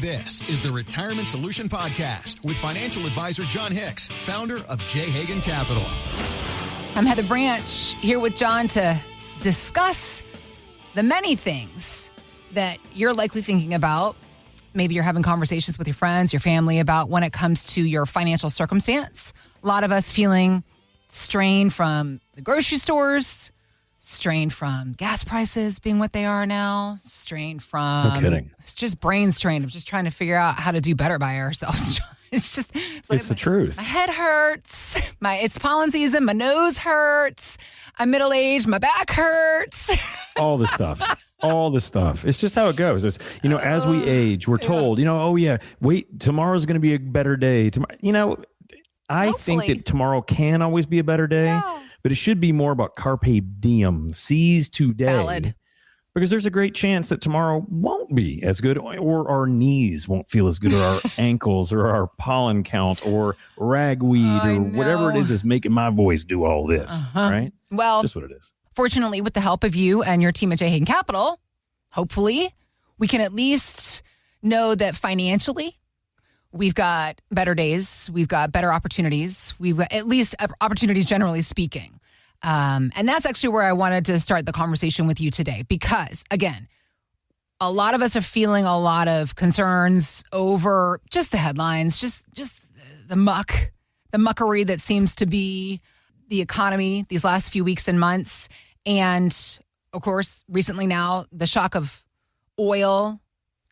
This is the Retirement Solution Podcast with financial advisor Jon Hicks, founder of J. Hagan Capital. I'm Heather Branch here with Jon to discuss the many things that you're likely thinking about. Maybe you're having conversations with your friends, your family about when it comes to your financial circumstance. A lot of us feeling strained from the grocery stores, strained from gas prices being what they are now, strained from... No kidding. It's just brain strained of just trying to figure out how to do better by ourselves. It's like the truth. My head hurts. It's pollen season. My nose hurts. I'm middle-aged. My back hurts. All the stuff. All the stuff. It's just how it goes. It's, as we age, we're told, wait, tomorrow's going to be a better day. I think that tomorrow can always be a better day. Yeah. But it should be more about carpe diem, seize today. Valid. Because there's a great chance that tomorrow won't be as good, or our knees won't feel as good, or our ankles, or our pollen count, or ragweed, or whatever it is making my voice do all this, right? Well, it's just what it is. Fortunately, with the help of you and your team at J. Hagan Capital, hopefully, we can at least know that financially, we've got better days. We've got better opportunities. We've got at least opportunities, generally speaking. And that's actually where I wanted to start the conversation with you today. Because, again, a lot of us are feeling a lot of concerns over just the headlines, just the muckery that seems to be the economy these last few weeks and months. And, of course, recently now, the shock of oil,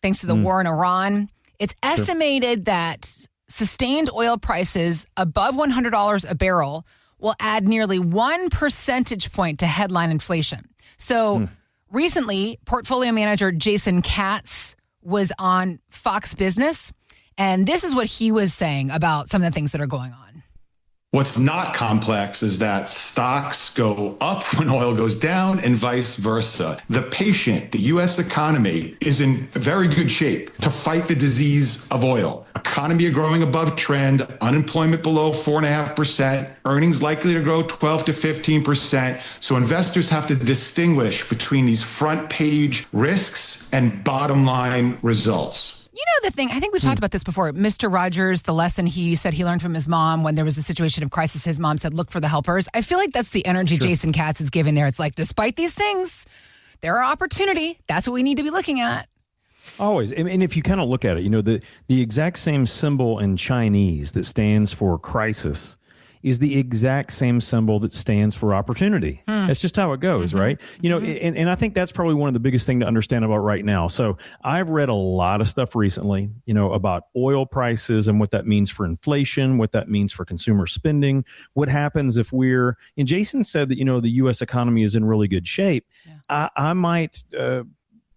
thanks to the war in Iran. It's estimated that sustained oil prices above $100 a barrel will add nearly 1 percentage point to headline inflation. So recently, portfolio manager Jason Katz was on Fox Business, and this is what he was saying about some of the things that are going on. What's not complex is that stocks go up when oil goes down and vice versa. The patient, the U.S. economy, is in very good shape to fight the disease of oil. Economy are growing above trend, unemployment below 4.5%, earnings likely to grow 12 to 15%. So investors have to distinguish between these front page risks and bottom line results. You know the thing, I think we've talked about this before. Mr. Rogers, the lesson he said he learned from his mom when there was a situation of crisis, his mom said, look for the helpers. I feel like that's the energy Jason Katz is giving there. It's like, despite these things, there are opportunity. That's what we need to be looking at. Always. And if you kind of look at it, the exact same symbol in Chinese that stands for crisis is the exact same symbol that stands for opportunity. That's just how it goes, right? And I think that's probably one of the biggest things to understand about right now. So I've read a lot of stuff recently, about oil prices and what that means for inflation, what that means for consumer spending, what happens if and Jason said that, the U.S. economy is in really good shape. Yeah. I might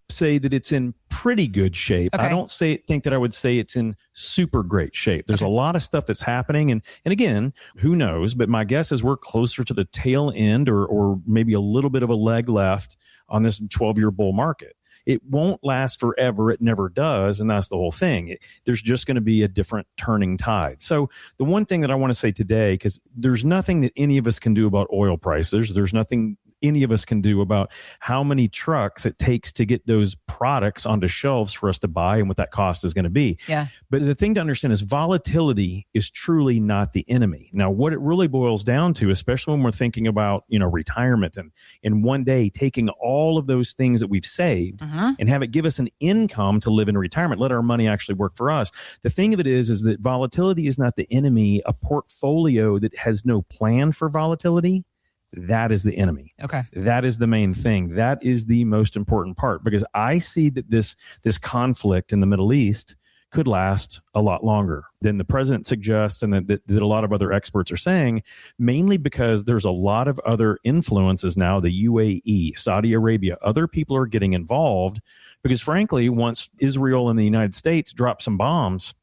say that it's in pretty good shape. Okay. I don't think that I would say it's in super great shape. There's a lot of stuff that's happening. And again, who knows? But my guess is we're closer to the tail end or maybe a little bit of a leg left on this 12-year bull market. It won't last forever. It never does. And that's the whole thing. There's just going to be a different turning tide. So the one thing that I want to say today, because there's nothing that any of us can do about oil prices. There's nothing any of us can do about how many trucks it takes to get those products onto shelves for us to buy and what that cost is going to be. Yeah. But the thing to understand is volatility is truly not the enemy. Now, what it really boils down to, especially when we're thinking about, retirement and one day taking all of those things that we've saved and have it give us an income to live in retirement, let our money actually work for us. The thing of it is that volatility is not the enemy. A portfolio that has no plan for volatility, that is the enemy. Okay. That is the main thing. That is the most important part, because I see that this conflict in the Middle East could last a lot longer than the president suggests and that a lot of other experts are saying, mainly because there's a lot of other influences now, the UAE, Saudi Arabia, other people are getting involved because, frankly, once Israel and the United States dropped some bombs,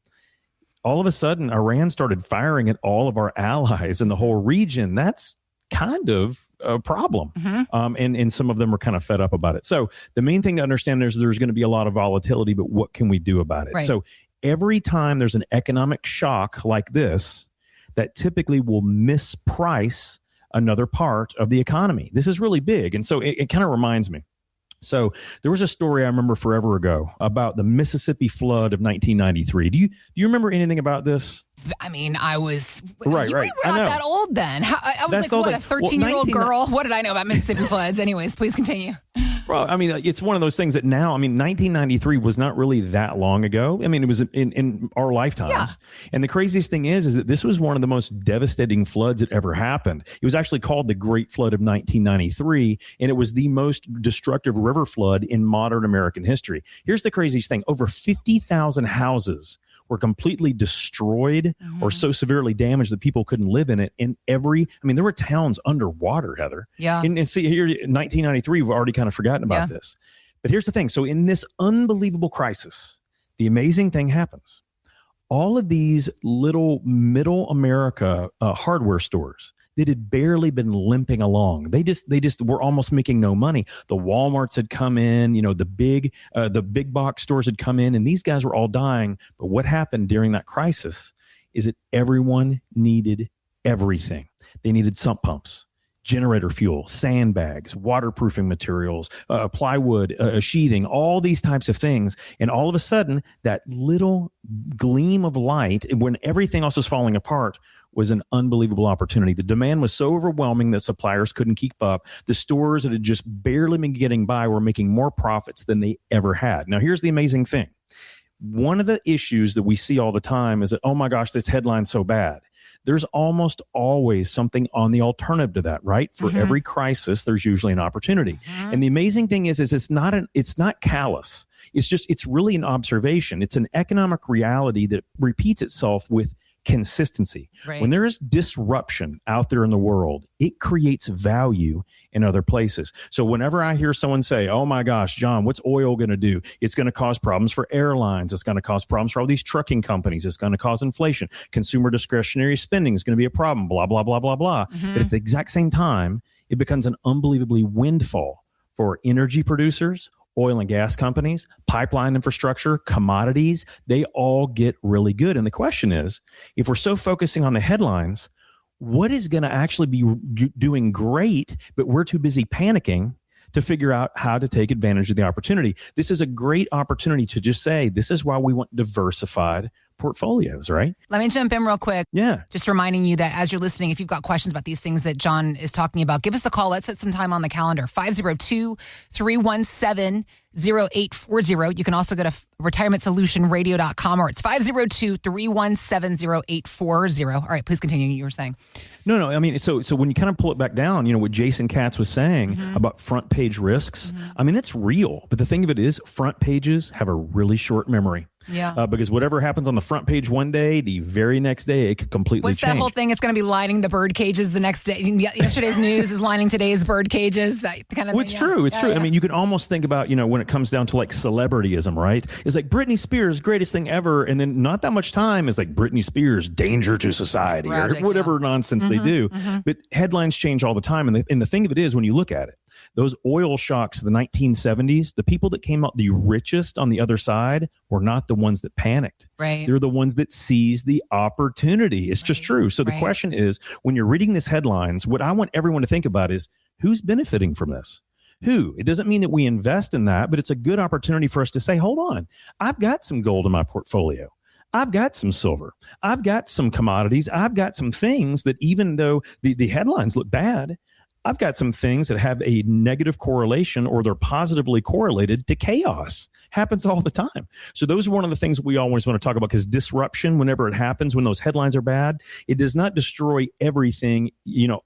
all of a sudden Iran started firing at all of our allies in the whole region. That's kind of a problem. And some of them are kind of fed up about it. So the main thing to understand is there's going to be a lot of volatility, but what can we do about it? Right. So every time there's an economic shock like this, that typically will misprice another part of the economy. This is really big. And so it kind of reminds me, So there was a story I remember forever ago about the Mississippi flood of 1993. Do you remember anything about this? I mean, I was right. You were not that old then. I was like, what, a 13-year-old girl? What did I know about Mississippi floods? Anyways, please continue. Well, I mean, it's one of those things that now, 1993 was not really that long ago. I mean, it was in our lifetimes. Yeah. And the craziest thing is that this was one of the most devastating floods that ever happened. It was actually called the Great Flood of 1993, and it was the most destructive river flood in modern American history. Here's the craziest thing. Over 50,000 houses were completely destroyed or so severely damaged that people couldn't live in it. And there were towns underwater, Heather. Yeah. And see here, 1993, we've already kind of forgotten about this. But here's the thing. So in this unbelievable crisis, the amazing thing happens. All of these little middle America hardware stores that had barely been limping along. They just were almost making no money. The Walmarts had come in, the big box stores had come in, and these guys were all dying. But what happened during that crisis is that everyone needed everything. They needed sump pumps, generator fuel, sandbags, waterproofing materials, plywood, sheathing, all these types of things. And all of a sudden, that little gleam of light, when everything else was falling apart, was an unbelievable opportunity. The demand was so overwhelming that suppliers couldn't keep up. The stores that had just barely been getting by were making more profits than they ever had. Now, here's the amazing thing. One of the issues that we see all the time is that, oh my gosh, this headline's so bad. There's almost always something on the alternative to that, right? For every crisis, there's usually an opportunity. And the amazing thing is it's not callous. It's really an observation. It's an economic reality that repeats itself with consistency. Right. When there is disruption out there in the world, it creates value in other places. So whenever I hear someone say, oh my gosh, John, what's oil going to do? It's going to cause problems for airlines. It's going to cause problems for all these trucking companies. It's going to cause inflation. Consumer discretionary spending is going to be a problem, blah, blah, blah, blah, blah. But at the exact same time, it becomes an unbelievably windfall for energy producers, oil and gas companies, pipeline infrastructure, commodities. They all get really good. And the question is, if we're so focusing on the headlines, what is going to actually be doing great, but we're too busy panicking to figure out how to take advantage of the opportunity? This is a great opportunity to just say, this is why we want diversified portfolios, right? Let me jump in real quick. Yeah. Just reminding you that as you're listening, if you've got questions about these things that John is talking about, give us a call. Let's set some time on the calendar. 502-317-0840. You can also go to retirementsolutionradio.com, or it's 502-317-0840. All right, please continue. You were saying. No. I mean, so when you kind of pull it back down, what Jason Katz was saying about front page risks, I mean, it's real. But the thing of it is, front pages have a really short memory. Yeah. Because whatever happens on the front page one day, the very next day, it could completely change. What's that whole thing? It's going to be lining the bird cages the next day. Yesterday's news is lining today's bird cages. That kind of thing. It's true. It's true. Yeah. I mean, you can almost think about, when it comes down to like celebrityism, right? It's like Britney Spears, greatest thing ever. And then not that much time is like Britney Spears, danger to society, or whatever nonsense they do. But headlines change all the time. And the thing of it is, when you look at it, those oil shocks of the 1970s, the people that came out the richest on the other side were not the ones that panicked. Right. They're the ones that seized the opportunity. It's just true. So the question is, when you're reading these headlines, what I want everyone to think about is, who's benefiting from this? Who? It doesn't mean that we invest in that, but it's a good opportunity for us to say, hold on, I've got some gold in my portfolio. I've got some silver. I've got some commodities. I've got some things that, even though the headlines look bad, I've got some things that have a negative correlation, or they're positively correlated to chaos. Happens all the time. So those are one of the things we always want to talk about, because disruption, whenever it happens, when those headlines are bad, it does not destroy everything,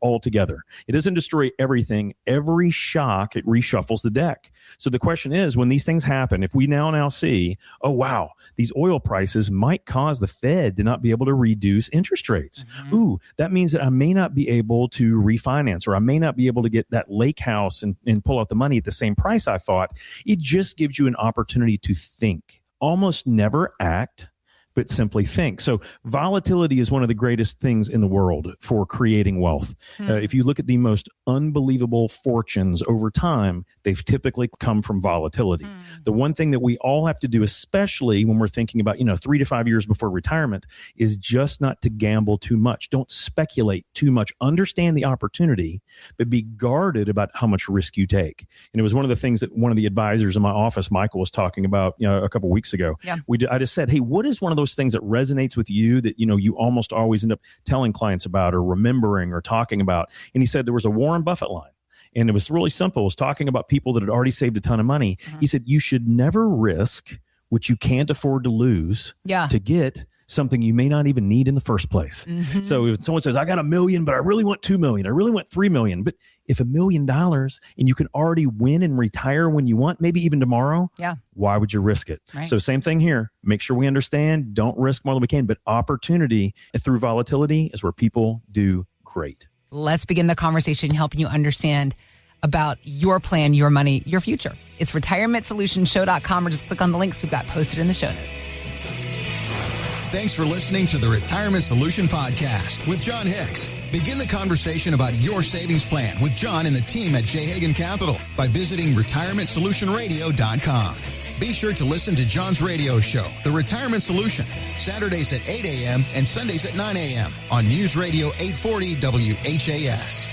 altogether. It doesn't destroy everything. Every shock, it reshuffles the deck. So the question is, when these things happen, if we now see, oh, wow, these oil prices might cause the Fed to not be able to reduce interest rates. Ooh, that means that I may not be able to refinance, or I may not be able to get that lake house and pull out the money at the same price I thought. It just gives you an opportunity to think. Almost never act, but simply think. So volatility is one of the greatest things in the world for creating wealth. If you look at the most unbelievable fortunes over time, they've typically come from volatility. The one thing that we all have to do, especially when we're thinking about, 3 to 5 years before retirement, is just not to gamble too much. Don't speculate too much. Understand the opportunity, but be guarded about how much risk you take. And it was one of the things that one of the advisors in my office, Michael, was talking about a couple of weeks ago. Yeah. I just said, hey, what is one of those things that resonates with you that, you almost always end up telling clients about or remembering or talking about? And he said there was a Warren Buffett line. And it was really simple. It was talking about people that had already saved a ton of money. He said, you should never risk what you can't afford to lose to get something you may not even need in the first place. So if someone says, I got $1 million, but I really want 2 million, I really want 3 million. But if $1 million and you can already win and retire when you want, maybe even tomorrow, why would you risk it? Right. So same thing here. Make sure we understand, don't risk more than we can, but opportunity through volatility is where people do great. Let's begin the conversation helping you understand about your plan, your money, your future. It's retirementsolutionshow.com, or just click on the links we've got posted in the show notes. Thanks for listening to the Retirement Solution Podcast with Jon Hicks. Begin the conversation about your savings plan with Jon and the team at J. Hagan Capital by visiting retirementsolutionradio.com. Be sure to listen to Jon's radio show, The Retirement Solution, Saturdays at 8 a.m. and Sundays at 9 a.m. on News Radio 840 WHAS.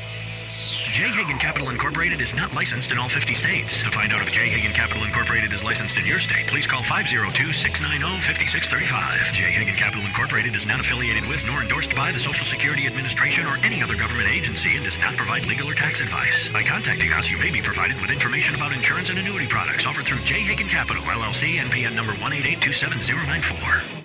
J. Hagan Capital Incorporated is not licensed in all 50 states. To find out if J. Hagan Capital Incorporated is licensed in your state, please call 502-690-5635. J. Hagan Capital Incorporated is not affiliated with nor endorsed by the Social Security Administration or any other government agency and does not provide legal or tax advice. By contacting us, you may be provided with information about insurance and annuity products offered through J. Hagan Capital, LLC, NPN number 1882794.